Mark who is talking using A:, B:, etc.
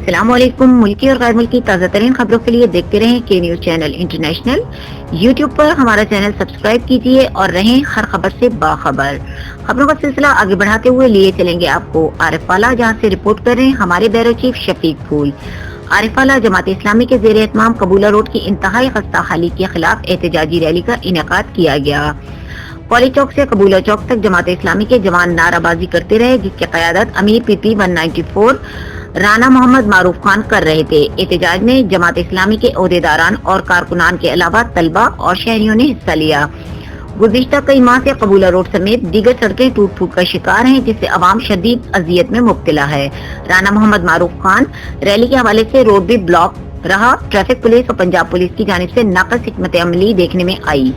A: अस्सलाम वालेकुम। मुल्की और गैर मुल्की ताज़ा तरीन खबरों के लिए देखते रहें के न्यूज़ चैनल इंटरनेशनल। यूट्यूब पर हमारा चैनल सब्सक्राइब कीजिए और रहें हर खबर से बाखबर। खबरों का सिलसिला आगे बढ़ाते हुए लिए चलेंगे आपको आरिफवाला, जहां से रिपोर्ट कर रहे हैं हमारे ब्यूरो चीफ शफीक फूल। आरिफवाला जमात इस्लामी के ज़ेर एहतमाम कबूला रोड की इंतहाई खस्ता हाली के खिलाफ एहतजाजी रैली का इनेकाद किया गया। कॉलेज चौक से कबूला चौक तक जमात इस्लामी के जवान नाराबाजी करते रहे, जिसकी क़यादत अमीर PP 194 राना मोहम्मद मारूफ खान कर रहे थे। एहतजाज में जमात इस्लामी के ओहदेदारान और कारकुनान के अलावा तलबा और शहरियों ने हिस्सा लिया। गुज़िश्ता कई माह से कबूला रोड समेत दीगर सड़कें टूट फूट का शिकार हैं, जिससे अवाम शदीद अजियत में मुब्तला है। राना मोहम्मद मारूफ खान रैली के हवाले से रोड भी ब्लॉक रहा। ट्रैफिक पुलिस और पंजाब पुलिस की जानिब से नाक़िस हिकमत अमली देखने में आई।